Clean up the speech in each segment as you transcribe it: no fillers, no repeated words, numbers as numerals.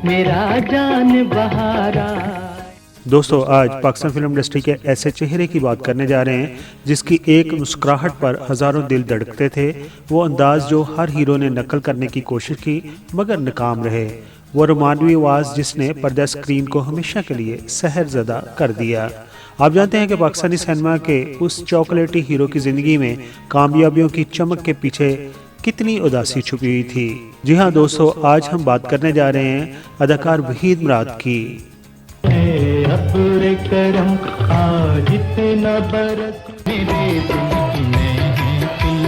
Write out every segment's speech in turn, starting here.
मेरा जान बहारा। दोस्तों, आज पाकिस्तान फिल्म इंडस्ट्री के ऐसे चेहरे की बात करने जा रहे हैं जिसकी एक मुस्कुराहट पर हजारों दिल धड़कते थे। वो अंदाज जो हर हीरो ने नकल करने की कोशिश की मगर नाकाम रहे। वो रोमानवी आवाज़ जिसने पर्दा स्क्रीन को हमेशा के लिए सहरज़दा कर दिया। आप जानते हैं कि पाकिस्तानी सिनेमा के उस चॉकलेटी हीरो की ज़िंदगी में कामयाबियों की चमक के पीछे कितनी उदासी छुपी हुई थी। जी हाँ दोस्तों, आज हम बात करने जा रहे हैं अदाकार वहीद मुराद की। अपने करम आज इतना बरस मेरे दिल की महफिल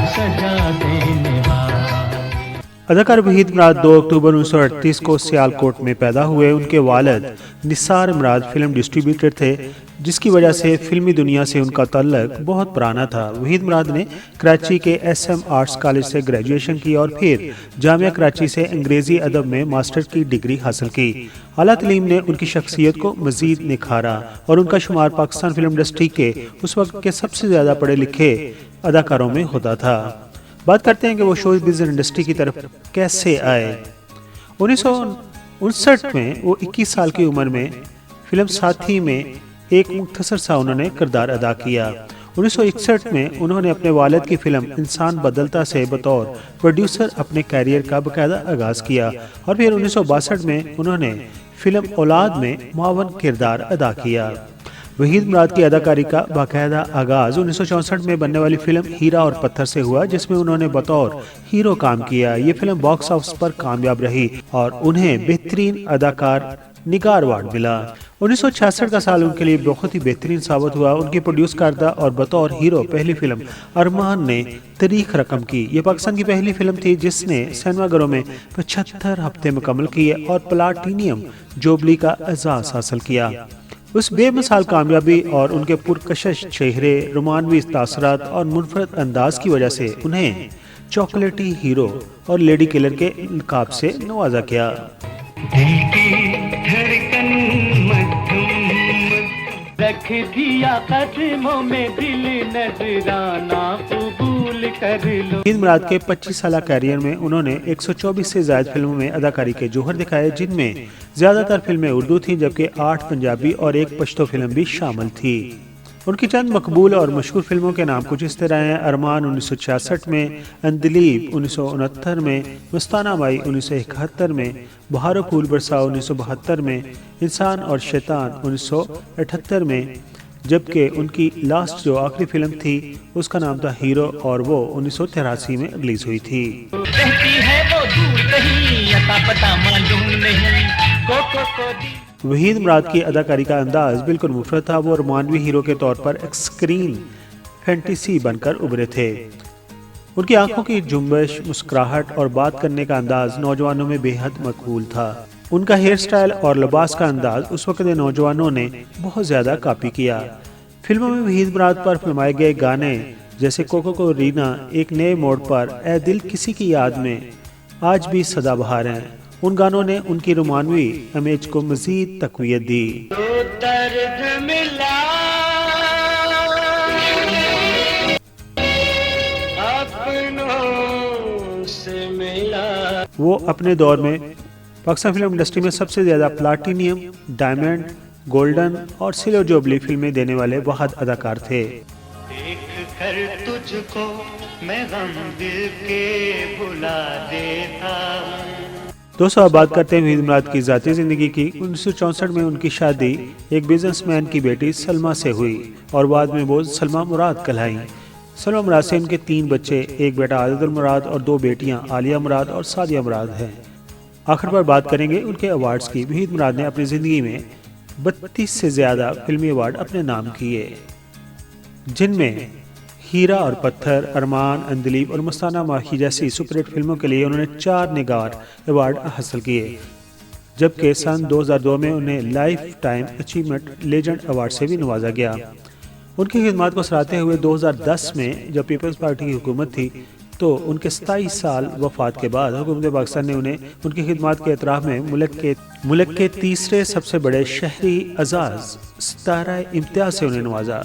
सजा देने वाला। अदाकार वहीद मुराद 2 अक्टूबर 1938 को सियालकोट में पैदा हुए। उनके वालिद निसार मुराद फिल्म डिस्ट्रीब्यूटर थे, जिसकी वजह से फिल्मी दुनिया से उनका ताल्लुक बहुत पुराना था। वहीद मुराद ने कराची के SM आर्ट्स कॉलेज से ग्रेजुएशन की और फिर जामिया कराची से अंग्रेज़ी अदब में मास्टर की डिग्री हासिल की। आला तालीम ने उनकी शख्सियत को मज़ीद निखारा और उनका शुमार पाकिस्तान फिल्म इंडस्ट्री के उस वक्त के सबसे ज़्यादा पढ़े लिखे अदाकारों में होता था। बात करते हैं कि वो शोज़ बिज़नेस इंडस्ट्री की तरफ कैसे आए। 1959 में वो 21 साल की उम्र में फिल्म साथी में एक मुख्तसर सा उन्होंने किरदार अदा किया। 1961 में उन्होंने अपने वालिद की फिल्म इंसान बदलता से बतौर प्रोड्यूसर अपने कैरियर का बाकायदा आगाज़ किया और फिर 1962 में उन्होंने फिल्म औलाद में मुआवन किरदार अदा किया। वहीद मुराद की अदाकारी का बाकायदा आगाज़ 1964 में बनने वाली फिल्म हीरा और पत्थर से हुआ, जिसमें उन्होंने बतौर हीरो काम किया। ये फिल्म बॉक्स ऑफिस पर कामयाब रही और उन्हें बेहतरीन अदाकार निगार अवार्ड मिला। 1966 का साल उनके लिए बहुत ही बेहतरीन साबित हुआ। उनकी प्रोड्यूस करदा और बतौर हीरो पहली फिल्म अरमान ने तारीख रकम की। ये पाकिस्तान की पहली फिल्म थी जिसने सिनेमाघरों में 75 हफ्ते मुकम्मल किए और प्लाटिनियम जुबली का एजाज़ हासिल किया। उस बेमिसाल कामयाबी और उनके पुरकशिश चेहरे, रोमानवी तासरात और मुनफरद अंदाज की वजह से उन्हें चॉकलेटी हीरो और लेडी किलर के लक़ाब से नवाजा गया। दिल की धड़कन मधुम रख दिया कदमों में, दिल नजराना कबूल कर लो। वहीद मुराद के 25 साल कैरियर में उन्होंने 124 से ज़ायद फिल्मों में अदाकारी के जौहर दिखाए, जिनमें ज़्यादातर फिल्में उर्दू थीं जबकि 8 पंजाबी और 1 पश्तो फिल्म भी शामिल थी। उनकी चंद मकबूल और मशहूर फिल्मों के नाम कुछ इस तरह हैं: अरमान 1966 में, अंदलीब 1969 में, मस्ताना माई 1971 में, बहारो फूल बरसा 1972 में, इंसान और शैतान 1978 में, जबकि उनकी लास्ट जो आखिरी फिल्म थी उसका नाम था हीरो और वो 1983 में रिलीज हुई थी। रहती है वो दूर कहीं, अता पता मालूम नहीं, को वहीद मुराद की अदाकारी का अंदाज बिल्कुल मुफरत था। वो रोमानवी हीरो के तौर पर एक स्क्रीन फैंटेसी बनकर उभरे थे। उनकी आंखों की जुम्बश, मुस्कुराहट और बात करने का अंदाज नौजवानों में बेहद मकबूल था। उनका हेयर स्टाइल और लिबास का अंदाज उस वक्त के नौजवानों ने बहुत ज़्यादा कॉपी किया। फिल्मों में वहीद मुराद पर फिल्माए गए गाने जैसे कोको को रीना, एक नए मोड़ पर, ए दिल किसी की याद में, आज भी सदाबहार हैं, उन गानों ने उनकी रोमानवी इमेज को मज़ीद तक़वियत दी। वो अपने दौर में पाकिस्तान फिल्म इंडस्ट्री में सबसे ज़्यादा प्लाटिनियम, डायमंड, गोल्डन और सिल्वर जुबली फिल्में देने वाले वाहिद अदाकार थे। देख कर तुझको मैं गम दिल के भुला देता। दोस्तों, अब बात करते हैं वहीद मुराद की ज़ाती ज़िंदगी की। 1964 में उनकी शादी एक बिजनेसमैन की बेटी सलमा से हुई और बाद में वो सलमा मुराद कहलाईं। सलमा मुराद से उनके 3 बच्चे, एक बेटा आदिल मुराद और 2 बेटियां आलिया मुराद और सादिया मुराद हैं। आखिर पर बात करेंगे उनके अवार्ड्स की। वहीद मुराद ने अपनी ज़िंदगी में 32 से ज़्यादा फिल्मी अवार्ड अपने नाम किए, जिनमें हीरा और पत्थर, अरमान, अंदलीब और मस्ताना माही जैसी सुपरहिट फिल्मों के लिए उन्होंने 4 निगार अवार्ड हासिल किए, जबकि सन 2002 में उन्हें life time achievement legend award से भी नवाजा गया। उनकी खिदमत को सराहते हुए 2010 में जब पीपल्स पार्टी की हुकूमत थी तो उनके 27 साल वफात के बाद हुकूमत पाकिस्तान ने उन्हें उनकी खिदमत के एतराफ़ में मुल्क के तीसरे सबसे बड़े शहरी एजाज़ सितारा इम्तियाज़ से उन्हें नवाजा।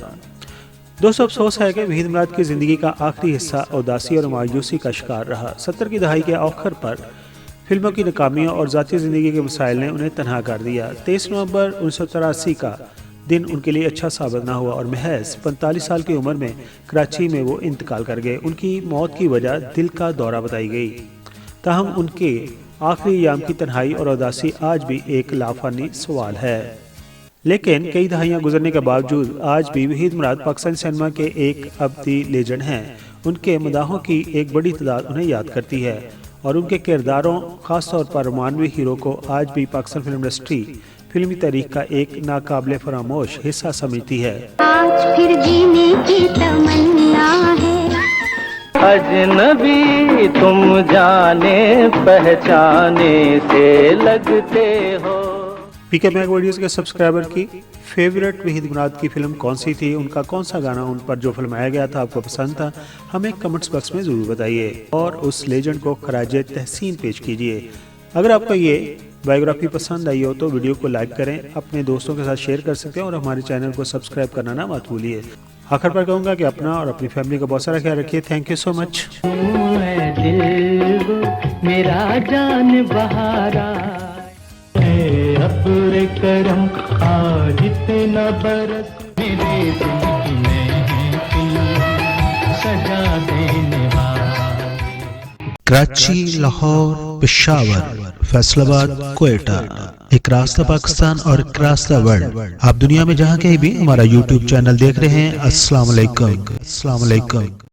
दोस्तों, अफसोस है कि वहीद मुराद की ज़िंदगी का आखिरी हिस्सा उदासी और मायूसी का शिकार रहा। 70 की दहाई के आखिर पर فلموں کی ناکامیوں اور ذاتی زندگی کے مسائل نے انہیں تنہا کر دیا۔ 23 نومبر 1983 کا دن ان کے لیے اچھا ثابت نہ ہوا اور محض 45 سال کی عمر میں کراچی میں وہ انتقال کر گئے۔ ان کی موت کی وجہ دل کا دورہ بتائی گئی، تاہم ان کے آخری ایام کی تنہائی اور اداسی آج بھی ایک لافانی سوال ہے۔ لیکن کئی دہائیاں گزرنے کے باوجود آج بھی وحید مراد پاکستانی سینما کے ایک ابدی لیجنڈ ہیں۔ ان کے مداحوں کی ایک بڑی تعداد انہیں یاد کرتی ہے اور ان کے کرداروں، خاص طور پر رومانوی ہیرو کو آج بھی پاکستان فلم انڈسٹری فلمی تاریخ کا ایک ناقابل فراموش حصہ سمجھتی ہے۔ آج پھر جینے کی تمنا ہے، اجنبی تم جانے پہچانے سے لگتے ہو۔ پی کے میک ویڈیوز کے سبسکرائبر کی فیورٹ وحید مراد کی فلم کون سی تھی؟ ان کا کون سا گانا ان پر جو فلمایا گیا تھا آپ کو پسند تھا؟ ہمیں کمنٹس باکس میں ضرور بتائیے اور اس لیجنڈ کو خراج تحسین پیش کیجیے۔ اگر آپ کو یہ بائیوگرافی پسند آئی ہو تو ویڈیو کو لائک کریں، اپنے دوستوں کے ساتھ شیئر کر سکتے ہیں اور ہمارے چینل کو سبسکرائب کرنا نہ مت بھولیے۔ آخر پر کہوں گا کہ اپنا اور اپنی فیملی کا بہت سارا خیال رکھیے۔ تھینک یو سو مچ۔ میرا جان بہارا ابر کرم آج اتنا برس میرے دل کی محفل سجا دینے والے۔ کراچی، لاہور، پشاور، فیصل آباد، کوئٹہ، ایک راستہ پاکستان اور ایک راستہ ورلڈ۔ آپ دنیا میں جہاں کہیں بھی ہمارا یوٹیوب چینل دیکھ رہے ہیں۔ السلام علیکم۔